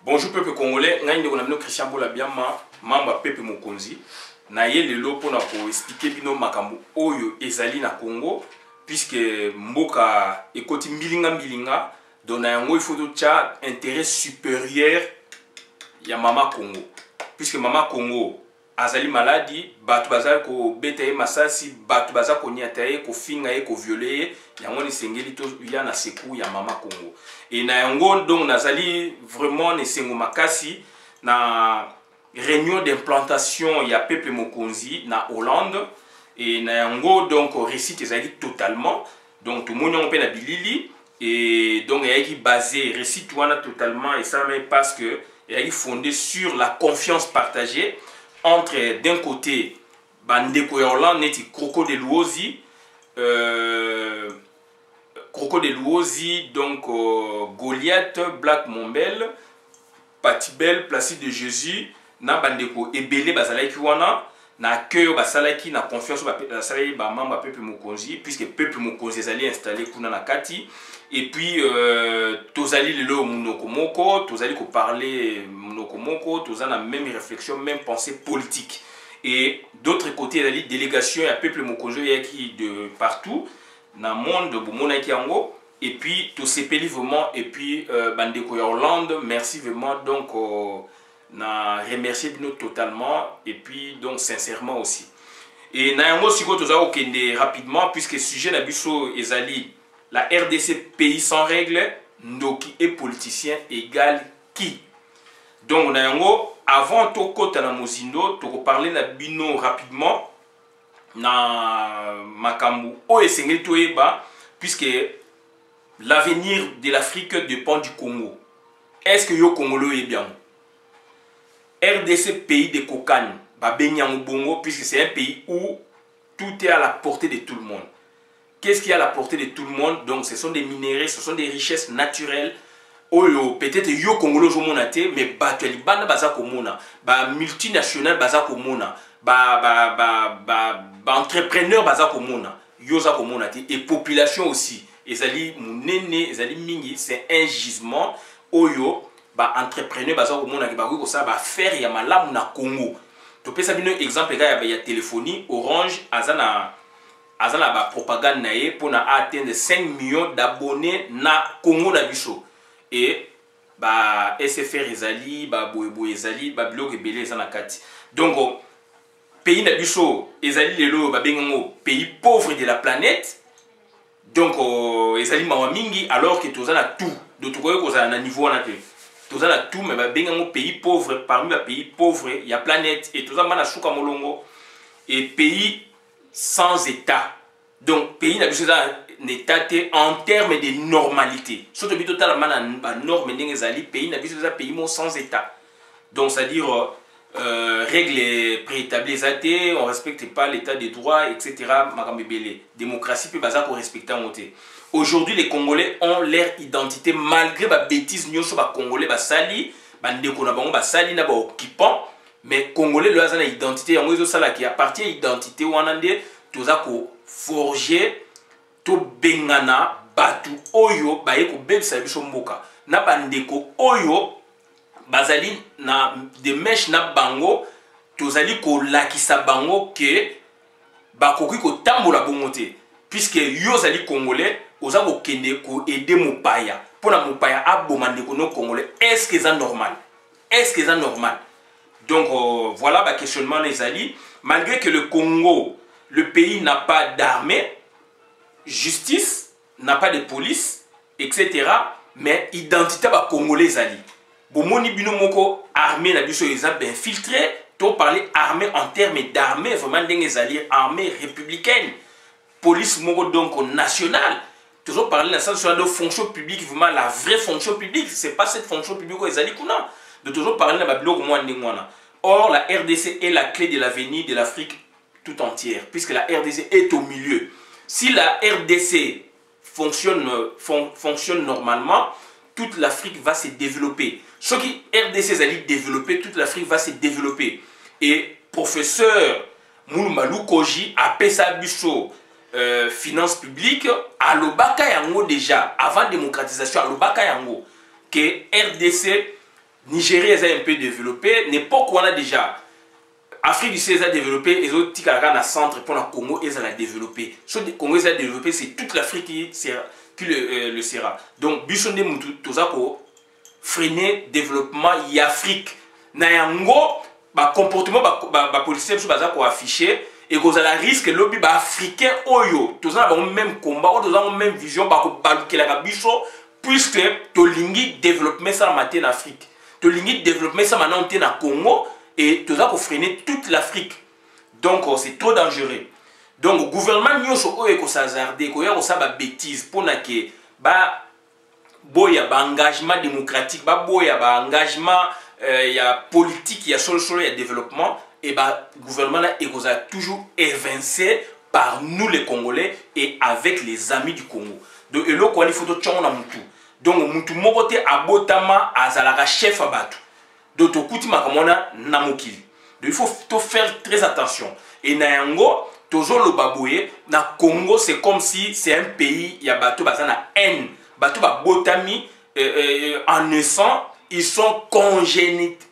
Bonjour peuple congolais, ngai ndeko na bino Christian Bolabiama, membre peuple mokonzi. Na ye lelo pona ko expliquer bino makambo oyo ezali na Congo puisque mboka ekoti mbilinga donc na yango il faut tcha intérêt supérieur ya mama Congo. Puisque mama Congo azali maladi, batu bazali ko betaye masasi, batu bazali ko nyataye, ko finga ye, ko violer, yango ni sengeli to ya na seku ya mama Congo. Et na yango donc nazali vraiment ne sengo makasi na réunion d'implantation ya peuple mokonzi na Hollande et na yango donc récite ezali totalement donc tout monde on pe na bilili et donc il basé récite wana totalement et ça mais parce que il est fondé sur la confiance partagée entre d'un côté bandeko ya Hollande neti Crocco de Luozi donc Goliath, Black Mombel, Patibel, Placide de Jésus, na bandeko ebele bazalaki wana na cœur basalaki na confiance basalaki ba membre peuple mokonzi puisque peuple mokonzi ezali installé kuna na kati et puis tozali lelo munoko moko tozali ko parler munoko moko tozana même réflexion même pensée politique et d'autre côté ezali délégation ya peuple mokonzi yaki de partout na monde bomona ki yango et puis to sepeli vraiment et puis bandeko ya Hollande merci vraiment donc na remercier bino totalement et puis donc sincèrement aussi et na yango siko toza okende rapidement puisque sujet na biso ezali la RDC pays sans règles ndoki et politicien égal qui donc na yango avant to kota na mozindo to ko parler na bino rapidement na makambu o esengeli toyeba puisque l'avenir de l'Afrique dépend du Congo. Est-ce que yo Congolo est bien? RDC pays de cocagne, Bongo, puisque c'est un pays où tout est à la portée de tout le monde. Qu'est-ce qui est à la portée de tout le monde? Donc ce sont des minéraux, ce sont des richesses naturelles. Peut-être yo Congolo jomonate, mais bateli bana bazako mona, multinational bazako mona, entrepreneur bazako mona, yo zako monate et population aussi. Ezali munene, ezali mingi, c'est un gisement oyo entrepreneur bazako mona ki bako ça ba faire ya malamu na Congo. To pesa bino exemple ya téléphonie Orange azana ba propagande na ye pour na atteindre 5 millions d'abonnés na Congo na biso. Et SFR ezali boyebo ezali biloko ebele ezana kati. Donc pays na biso ezali lelo bengango pays pauvre de la planète. Donc ezali mawa mingi alors que tozana tout. Donc tu vois qu'on a un niveau en tozana tout mais bengango pays pauvre parmi les pays pauvres il y a planète et tozana na suka molongo et pays sans état. Donc pays na biso état en termes de normalité. Surtout bi totalement na norme ndenge ezali pays na biso pays sans état. Donc c'est-à-dire règles préétablies, on ne respecte pas l'état des droits, etc. Démocratie peut pas respecter en monter. Aujourd'hui, les Congolais ont leur identité malgré la bêtise. Nous sommes Congolais, sali, sali, occupant, mais Congolais leur ont identité. Qui appartient à l'identité wanande, tous forger, to bengana, batu oyo, baeko bel sabiso mboka. Na bandeko oyo. Bazali na de mèche na bango tozali ko lakisa bango ke bakoki ko tambola bongote puisque yo zali congolais oza ko kende ko aider mopaya pona mopaya abomande ko no congolais est-ce que ça normal donc voilà ba questionnement les ali malgré que le Congo le pays n'a pas d'armée justice n'a pas de police etc mais identité ba congolais ali bomoni bino moko armée na biso exemple infiltré to parler armée en termes d'armée vraiment des alliés armée républicaine police moko donc nationale toujours parler la sens de fonction publique vraiment la vraie fonction publique c'est pas cette fonction publique aux alliés kuna de toujours parler na biloko moi ndengwana. Or la RDC est la clé de l'avenir de l'Afrique tout entière puisque la RDC est au milieu. Si la RDC fonctionne normalement, toute l'Afrique va se développer. Ce qui RDC allait développer, toute l'Afrique va se développer. Et professeur Moulmalou Koji a pesa biso finance publique à l'Obaka Yango déjà, avant démocratisation, à l'Obaka Yango, que RDC Nigeria est un peu développé, n'importe quoi on a déjà. Afrique du Sud a développé, et les autres qui sont dans centre pour le Congo, ils ont développé. Ce que le Congo a développé, c'est toute l'Afrique qui le sera. Donc, Bisson de Moutou, tout ça pour freiner le développement de l'Afrique. Nayango, le comportement des policiers pour afficher, et que vous avez le risque, lobby africain, oyo, tout ça, le même combat, tout ça, la même vision, puisque tu as développé ça en Afrique. Tu as développé ça maintenant en Congo. Et tout ça pour freiner toute l'Afrique. Donc c'est trop dangereux. Donc le gouvernement n'y a pas s'hazarder, il y a des bêtises pour que un engagement démocratique, un engagement politique, il y a solo, il y a développement. Et le gouvernement est toujours évincé par nous les Congolais et avec les amis du Congo. Donc il faut que nous Moutou. Donc Moutou Mokote Abotama Azalaka chef à Batou. Donc, il faut faire très attention. Et Nayango, le Baboué, na Congo, c'est comme si c'est un pays, il y a bateau bazana haine. Bateau botami en naissant, ils sont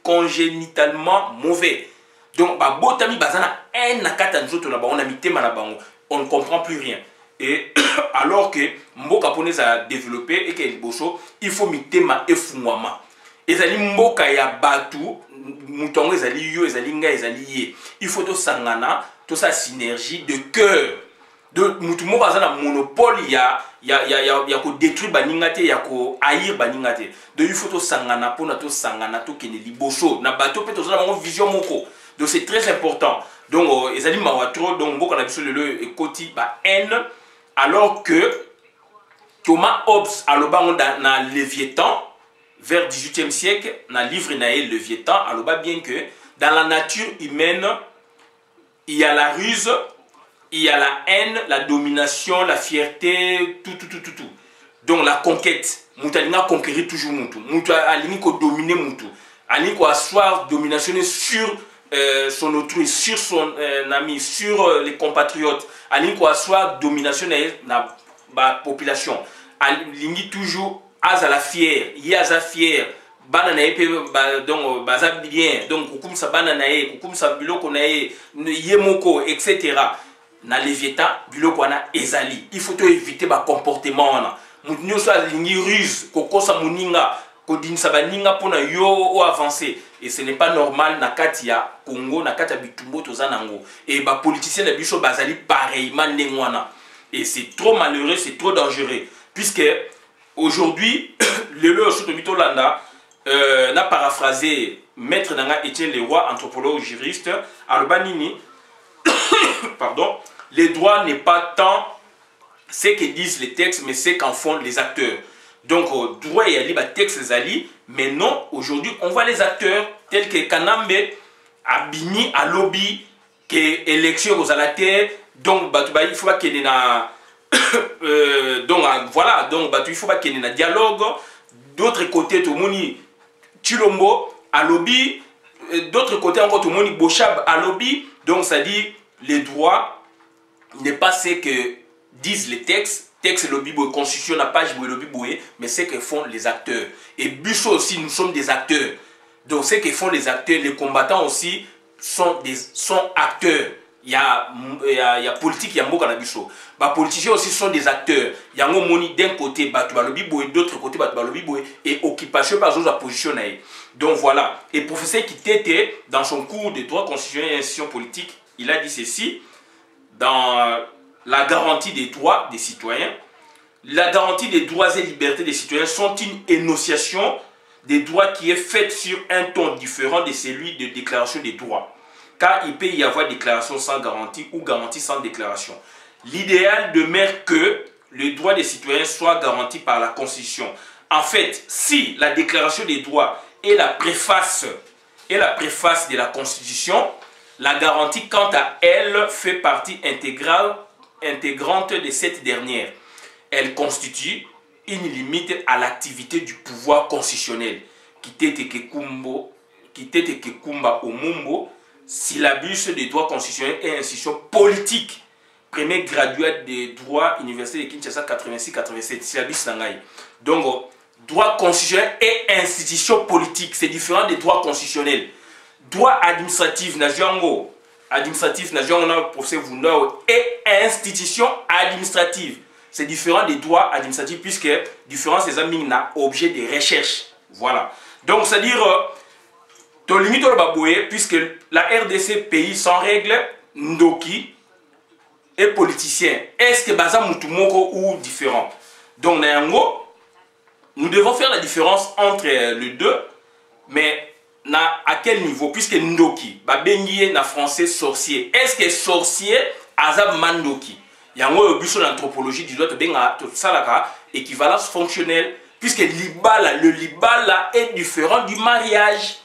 congénitalement mauvais. Donc, botami bazana haine na kata nzoto na on a mis tema na bango. On ne comprend plus rien. Et alors que Mboka Ponez a développé et qu'il il faut mitema et fumwama. Ezali mboka ya batu mutongo ezali yo ezali nga ezali ye. Il faut to sangana to sa synergie de cœur. De mutu moko azana monopole ya ko détruire baningate ya ko haïr baningate. Donc il faut to sangana pona to sangana to kene liboso na bato pe to zana mo vision moko. Donc c'est très important. Donc ezali mawatro donc mboka na biso lelo ekoti ba haine alors que Thomas Hobbes alobango na Léviathan vers le XVIIIe siècle, dans le livre Naël Léviathan, alors bien que dans la nature humaine, il y a la ruse, il y a la haine, la domination, la fierté, tout. Donc la conquête, Moutalinga conquérir toujours Moutou. Moutou aligné ko dominer Moutou. Aligné ko asseoir domination sur son autrui, sur son ami, sur les compatriotes. Aligné ko asseoir domination na la population. Aligné toujours Azala fier, Yaza fier, bananae donc baza bien, donc kukum sa bananae, kukum sa biloko nae, yemoko, etc. Na Léviathan, biloko na ezali. Il faut éviter ba comportement na. Moutinyo soit lingi ruse, koko sa muninga, kodin sa baninga pona yo o avancer. Et ce n'est pas normal na katia Congo, na katia bitumbo tozanango. Et ba politiciens na biso bazali pareillement nengwana. Et c'est trop malheureux, c'est trop dangereux, puisque aujourd'hui, le Sotomito-Landa n'a paraphrasé Maître Nanga Étienne Leroy, anthropologue juriste, Albanini, pardon, les droits n'est pas tant ce que disent les textes, mais ce qu'en font les acteurs. Donc, droit et ali, texte zali, mais non, aujourd'hui, on voit les acteurs tels que Kanambe, Abini, Alobi, que élection aux alatés, donc, il faut qu'il y ait donc voilà, donc il faut pas qu'il y ait un dialogue. D'autre côté, tout le monde Chilombo à lobby. D'autre côté, encore tout le monde Bochab à lobby. Donc ça dit les droits n'est pas ce que disent les textes. Texte lobby, constitution, la page lobby, mais ce que font les acteurs. Et Busso aussi, nous sommes des acteurs. Donc ce que font les acteurs, les combattants aussi sont acteurs. Il y a politique, il y a mot canabiso. Les politiciens aussi sont des acteurs. Il y a un moni d'un côté, d'autre côté, et occupation par la position. Donc voilà. Et le professeur qui était dans son cours de droit constitutionnel et institutions politiques, il a dit ceci, dans la garantie des droits des citoyens, la garantie des droits et libertés des citoyens sont une énonciation des droits qui est faite sur un ton différent de celui de déclaration des droits. Car il peut y avoir déclaration sans garantie ou garantie sans déclaration. L'idéal demeure que le droit des citoyens soit garanti par la Constitution. En fait, si la déclaration des droits est la préface de la Constitution, la garantie, quant à elle, fait partie intégrante de cette dernière. Elle constitue une limite à l'activité du pouvoir constitutionnel. Kitete Kekumba Omumbo, syllabus des droits constitutionnels et institutions politiques. Premier graduat des droits, Université de Kinshasa 86-87, syllabus Nangaï. Donc, droit constitutionnel et institution politique. C'est différent des droits constitutionnels. Droit administratif, administratif, et institution administrative. C'est différent des droits administratifs puisque différence des amis n'a objet de recherche. Voilà. Donc, c'est-à-dire, puisque la RDC, pays sans règles, ndoki et politicien, est-ce que Baza Moutoumoko ou différent? Donc, nous devons faire la différence entre les deux, mais à quel niveau? Puisque ndoki, Babengie na français sorcier. Est-ce que sorcier, Azab Mandoki? Il y a un but sur l'anthropologie du droit de Salaka, équivalence fonctionnelle, puisque le libala est différent du mariage.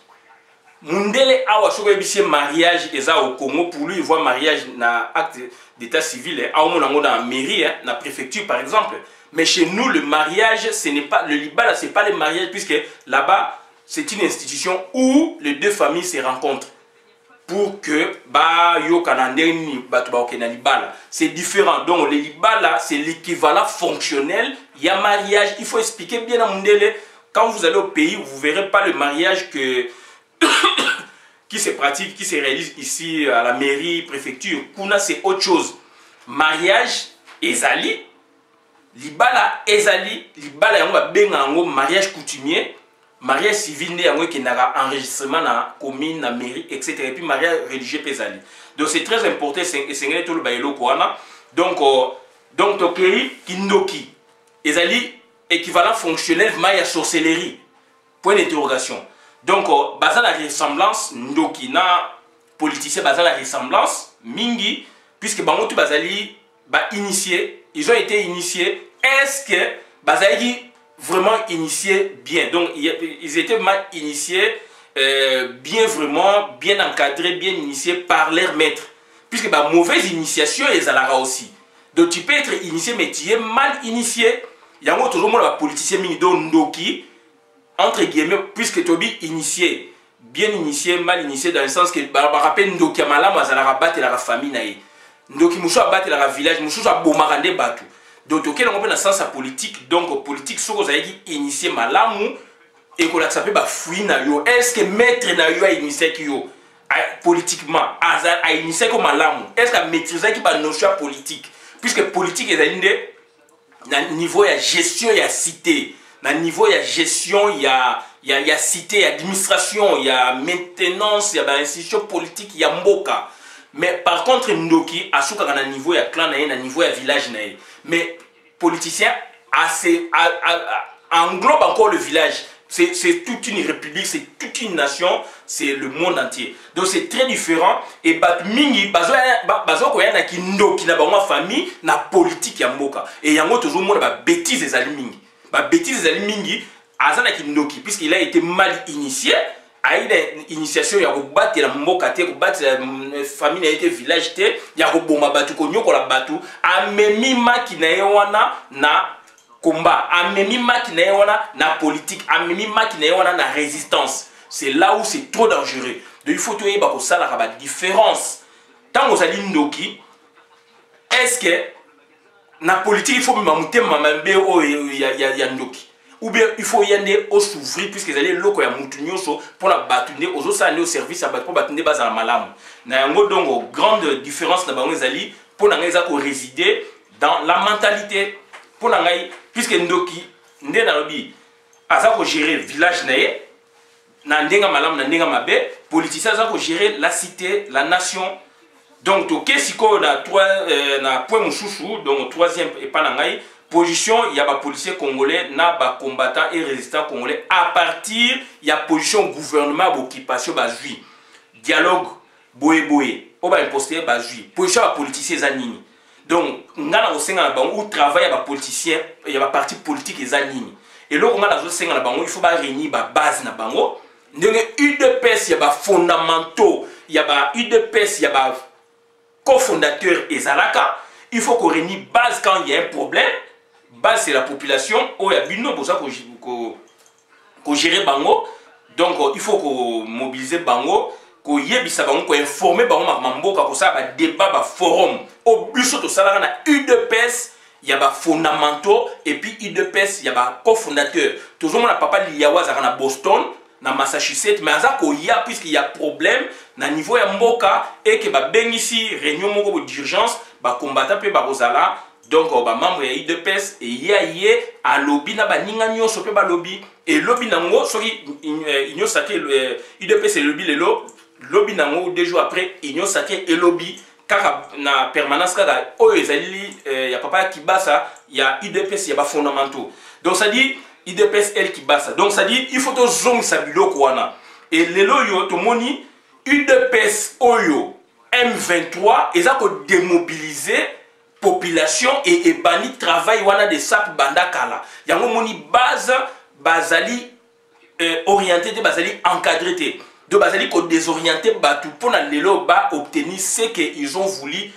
Mundele awa soko ebisi mariage eza au Congo, pour lui il voit mariage na acte d'état civil dans la mairie, na préfecture par exemple. Mais chez nous le mariage ce n'est pas le libala, c'est pas le mariage puisque là-bas c'est une institution où les deux familles se rencontrent pour que c'est différent. Donc le libala c'est l'équivalent fonctionnel. Il y a mariage, il faut expliquer bien à Mundele. Quand vous allez au pays, vous verrez pas le mariage qui se pratique, qui se réalise ici à la mairie, préfecture. Kuna c'est autre chose. Mariage ezali, libala ezali, libala yango benga yango mariage coutumier, mariage civil né yango qui n'a enregistrement na commune, na mairie, etc. Et puis mariage religieux ezali. Donc c'est très important, c'est tout le bailo koana. Donc tokei kindoki ezali équivalent fonctionnel maya sorcellerie. Point d'interrogation. Donc, basa la ressemblance, ndoki na politicien basa la ressemblance, mingi, puisque bangotu bazali initié, ils ont été initiés. Est-ce que bazali vraiment initiés bien? Donc, ils étaient mal initiés, bien vraiment, bien encadrés, bien initiés par leur maître. Puisque mauvaise initiation, ils allaient aussi. Donc, tu peux être initié, mais tu es mal initié. Il y a toujours le politicien mingi do ndoki. Entre guillemets, puisque Tobi initié, bien initié, mal initié, dans le sens que rappelle Ndoki Amalam, Azala battre la famille naïe. Ndoki Moussou a battre la village, Moussou a bomarandé Batu. Donc, ok, on a un sens à politique, donc politique, ce que vous avez initié Malamu, et qu'on a sapé fouille na yo. Est-ce que maître na yo a initié qui yo? Politiquement, a initié comme Malamu. Est-ce qu'il a maîtrisé qui a notion politique? Puisque politique est un niveau de gestion et de cité. Dans le niveau, il y a gestion, il y a cité, il y a administration, il y a maintenance, il y a institution politique, il y a mboka. Mais par contre, Ndoki, à ce qu'il niveau, il y a clan, il y a niveau, il y a village. Mais politicien, englobe encore le village. C'est toute une république, c'est toute une nation, c'est le monde entier. Donc c'est très différent. Et mingi, bazo koyana ki Ndoki na ba famille, na politique ya mboka. Et yango toujours monde ba bêtise des mingi. Bêtise des mingi, azana ki Ndoki, puisqu'il a été mal initié, a eu une initiation, il y a battu la mboka, il y a battu la famille, il y a été village, il y a bomba batu, il y a batu, a memi maki na yewana na combat, a memi maki na yewana na politique, a memi maki na yewana na résistance. C'est là où c'est trop dangereux. Donc il faut trouver la différence. Tant que vous allez Ndoki, est-ce que na politique, il faut monter mamambe il y a Ndoki. Ou bien il faut y aller au s'ouvrir puisque les locaux ya mutunyoso pour la battre aux autres aller au service pour battre base à malamu. Na yango donc grande différence na bango ezali pour na ngeza ko résider dans la mentalité pour na ngai puisque Ndoki ndé na lobi aza ko gérer village naé na ndenga malamu na ndenga mabe politicien aza ko gérer la cité, la nation. Donc, si on a point mouchouchou, donc troisième et pas nangai, position, il y a des policiers congolais, na ba combattants et résistants congolais. À partir, il y a position gouvernement, occupation, bazui. Dialogue, boé, on va imposter, bazui. Position à politiciens zanini. Donc, on a aussi un banc où travaille à politicien, il y a des partis politiques et zanini. Et là, on a aussi un banc où il faut réunir la base na bango. Il y a UDPS, il y a des fondamentaux, il y a des UDPS, il y a des cofondateur Ezalaka, il faut qu'on réunisse base quand il y a un problème. Base c'est la population. Oh, il y a bino pour ça qu'on gère bango. Donc il faut qu'on mobilise bango, qu'on yebisa bango, qu'on informe bango mambo, qu'on ça va débat, va forum. Au but de ça là, on a UDPS, il y a des fondamentaux, et puis UDPS, il y a des cofondateurs. Tout le monde a papa Liawa à Boston, dans Massachusetts, mais il y a puisqu'il y a problème, na niveau ya mboka, et que ben ici, réunion d'urgence, combattant pe Barozala, donc membre ya UDPS, et il y a lobby, na ninga nyo sope ba lobby, et lobby nango, sorry, il sacré UDPS et lobby le lobby nango 2 jours après, il sacré et lobby, car na permanence, car il y a papa qui basa, il y a UDPS, il y a des fondamentaux. Donc ça dit, UDPS elle qui basa. Donc ça dit, il faut que zong sabilo kwana. Et les loyo, to moni, UDPS oyo, M23, ils ont démobilisé population et bani travail wana de sap bandakala. Yango moni base, bazali orienté, bazali encadré. Donc, bazali ko désorienté batu pour na lelo ba obtenir ce qu'ils ont voulu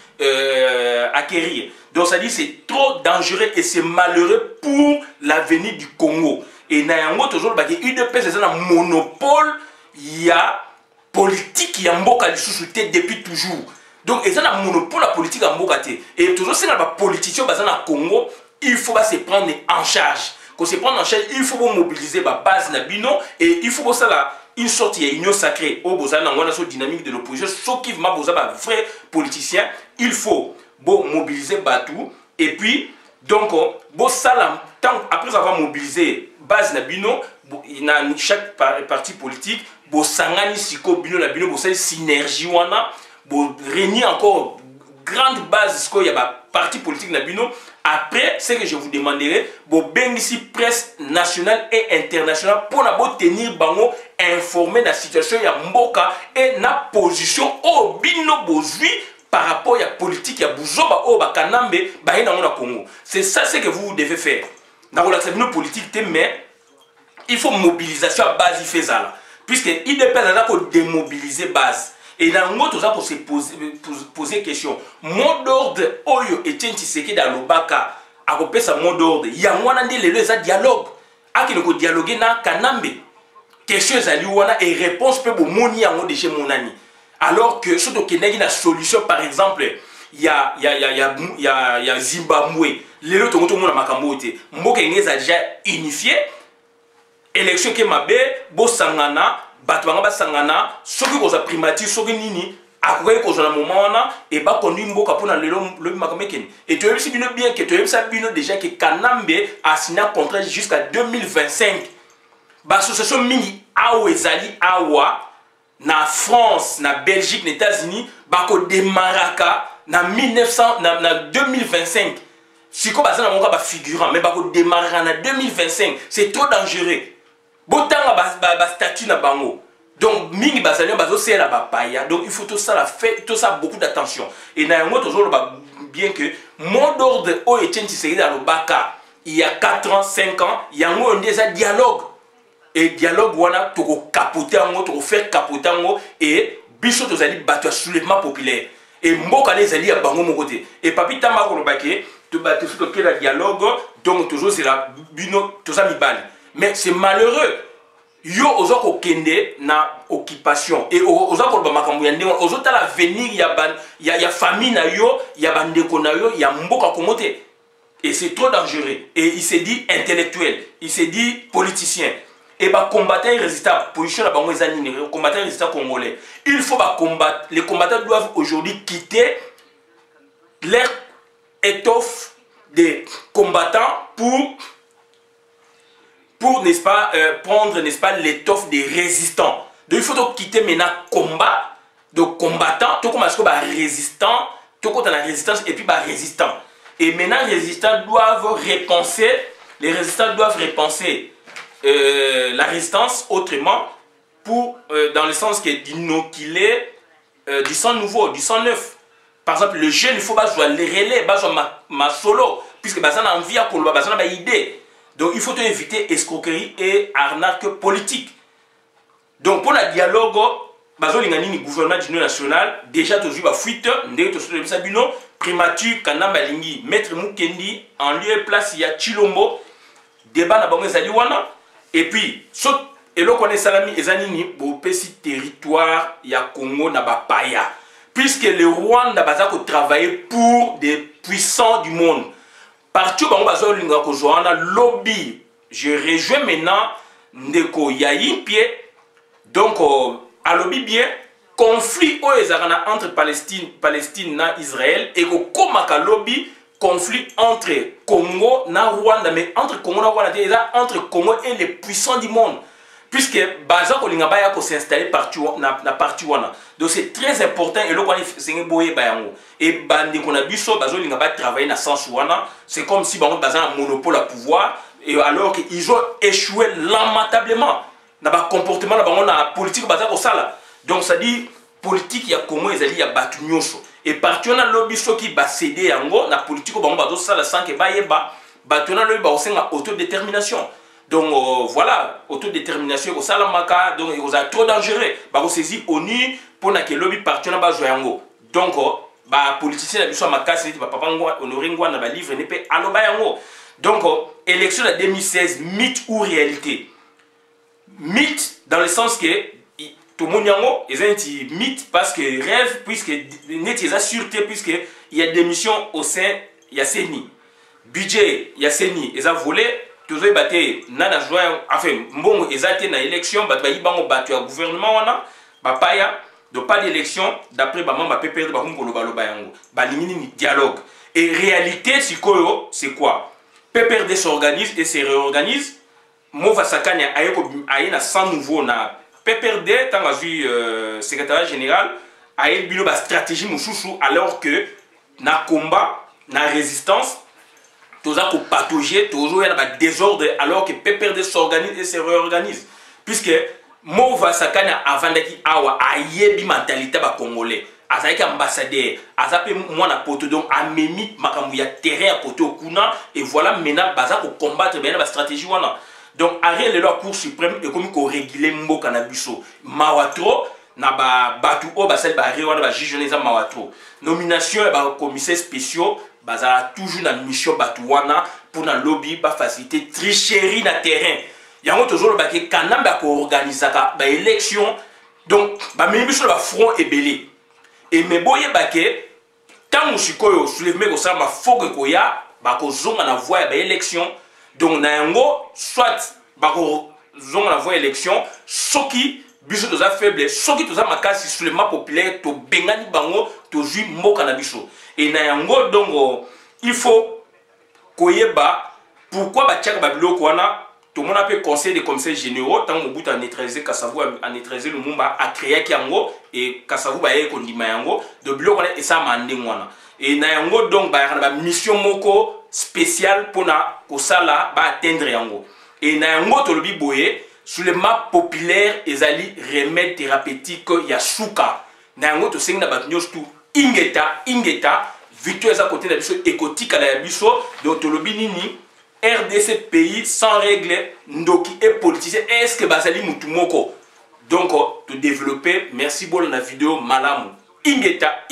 acquérir. Donc ça dit c'est trop dangereux et c'est malheureux pour l'avenir du Congo. Et na yango toujours ba UDPS c'est un monopole, il y a politique qui a mboka lisusu te depuis toujours. Donc ils ont un monopole la politique en mboka te. Et toujours c'est na ba politicien bazana na Congo, il faut se prendre en charge. Quand se prendre en charge, il faut mobiliser ba base na bino et il faut ça là une sorte d'union sacrée au Bozana, on a une dynamique de l'opposition, sauf qu'il m'a besoin d'un vrai politicien, il faut mobiliser Batou, et puis, donc, après avoir mobilisé base Nabino, chaque parti politique, Sangani Siko Bino Nabino, synergie, réunir encore grande base, il y a parti politique Nabino. Après, ce que je vous demanderai, ici presse nationale et internationale pour tenir bango informer de la situation de Mboka et la position au bino bozui par rapport à la politique ya Bouzoba au Bakanambe dans Congo. C'est ça ce que vous devez faire. Dans la politique, mais il faut mobilisation à base il fait ça. Puisque il dépend de démobiliser base. Et dans l'autre, on se poser question. Mot d'ordre, Oyo et Tshisekedi dans le Baka, à côté de mot d'ordre, il y a un dialogue. À qui nous dialoguer dans Kanambe. Question et réponse peut vous moni à mon déchet monani. Alors que surtout qu'il y a une solution, par exemple, il y a Zimbabwe. Les autres, tout le monde a makamboté. Mboka a déjà unifié. Élection qui m'a bé, Sangana. Batouanga basangana soki koza primature soki nini akoki kozala moment wana et ba conduire mboka pona lelo le makamekeni et tu sais bien que tu sais bien déjà que Kanambe a signé un contrat jusqu'à 2025 ba association mingi awa ezali awa na France na Belgique na États-Unis ba ko démaraka na 2025 siko bazana monka ba figurant mais ba ko démarrer na 2025 c'est trop dangereux. Botanga ba statut na bango. Donc mingi bazalio bazo c'est la bapaya. Donc il faut tout ça la fait tout ça beaucoup d'attention. Et na yango toujours bien que mot d'ordre o Etienne Tshisekedi dans le Baka il y a 4 ans 5 ans il y a un déjà dialogue. Et dialogue wana toko capoter ngo toko faire capoter ngo et biso tozali battu soulèvement populaire. Et mboka les ali ya bango mon côté. Et papi tamba ko lobake to battu sur le dialogue donc toujours c'est la bino tout ça mi balle. Mais c'est malheureux. Yo ozoko kende na occupation et ozoko ba makambo ya ndenge ozota la venir ya famille na yo ya bandeko na yo ya mboka komote et c'est trop dangereux et il s'est dit intellectuel il s'est dit politicien et ba combattant résistant position la bango ezanini combattant résistant congolais il faut ba combattre les combattants doivent aujourd'hui quitter leur étoffe de combattants pour n'est-ce pas prendre n'est-ce pas l'étoffe des résistants. Donc il faut quitter maintenant combat de combattant tout comme est-ce que bah résistant tout contre la résistance et puis bah résistant. Et maintenant les résistants doivent repenser la résistance autrement pour dans le sens que d'inoculer du sang nouveau, du sang neuf. Par exemple le jeune il faut pas jouer les relais, pas jouer ma solo puisque bah ça a envie à colloquer, bah ça a idée. Donc il faut éviter escroquerie et arnaque politique. Donc pour le dialogue, le gouvernement d'union nationale, déjà tout de fuite, primature, Kanamba Lingi, Maître Mukendi, en lieu et place, il y a Chilombo, débat na bango zaliwana, et puis, et là qu'on est salami, et zanini, pour petit territoire, il y a Congo na Bapaya. Puisque le Rwanda a travaillé pour des puissants du monde. parti bango bazo linga ko joana lobby. Je rejoins maintenant ndeko yayi pied. Donc à lobby bien conflit entre Palestine na Israël et ko komaka lobby conflit entre Congo na Rwanda, mais entre Congo na Rwanda entre Congo et les puissants du monde. Puisque baza ko linga baya ko s'installer partout na partie wana. Donc c'est très important et le ko c'est boye bayango. Et bandi ko na biso bazo linga ba travailler na sens wana, c'est comme si bango baza un monopole à pouvoir et alors qu'ils ont échoué lamentablement na ba comportement na bango na politique baza ko sala. Donc ça dit politique ya Congo ezali ya batu nyonso. Et parti wana lobby soki ba céder yango na politique bango bazo sala sans que ba yeba batu na lobby ba osenga autodétermination. Donc voilà, autodétermination ko sala maka donc il est trop dangereux. Ba ko saisir ONU pour na que lobby parti na ba joyango. Donc ba politicien na biso makasi ba papa ngwa honorer ngwa na ba livre ne pe aloba yango. Donc élection de 2016 mythe ou réalité? Mythe dans le sens que tout le monde est un mythe parce que rêve puisque net est sûreté puisque il y a des missions au sein il y a CENI budget il y a CENI ils ont volé tous les battés nana joint enfin bon ils ont été dans l'élection battu bango battu au gouvernement wana bapaya donc pas d'élection d'après maman va perdre ba ngolo baloba yango ba limini dialogue et réalité c'est quoi PPRD s'organise et se réorganise Mova Sakanya a 100 nouveaux na PPRD tant vu secrétaire général a eu une stratégie mouchouchou alors que na combat na résistance tous a patauger toujours il y a un désordre alors que PPRD s'organise et se réorganise puisque Mova Sakanya avant d'être awa a yebi mentalité ba congolais azaki ambassadeur azape mwana poto donc amemi makambu ya terrain à côté okuna et voilà maintenant baza ko combattre bien la stratégie wana donc arrière le Cour suprême et comme ko réguler mboka na biso mawatro na ba batu o ba sel ba wana ba juge les mawatro nomination ba commissaire spéciaux baza toujours na mission batu wana pour na lobby ba faciliter tricherie na terrain yango toujours ba ke kanamba ko organiser ba élection donc ba memi biso ba front ebelé. Et me boye bake tant musikoyo soulèvement ko samba foke ko ya ba ko zonga na voie ba élection donc na yango soit ba ko zonga na voie élection soki biso toza faible soki toza makasi soulèvement populaire to bengani bango to jui mboka na biso et na yango donc il faut koyeba pourquoi ba tchaka ba biloko wana tout le monde a fait conseil des conseils généraux tant que Mobutu a neutralisé Kassavou a neutralisé Lumumba a créé Kiango et Kassavou a été condamné yango de bloc et ça m'a amené moi et na yango donc ba mission moko spéciale pour na kosala ba atteindre yango et na yango to lobi boye sur le map populaire ezali remède thérapeutique ya suka na yango to sengi na ba nyos tout ingeta victoire à côté de biso écotique à la biso donc to lobi nini RDC pays sans règles, ndoki et politicien, est-ce que Basali Moutumoko? Donc, te développer, merci beaucoup dans la vidéo, Malamu. Ingeta.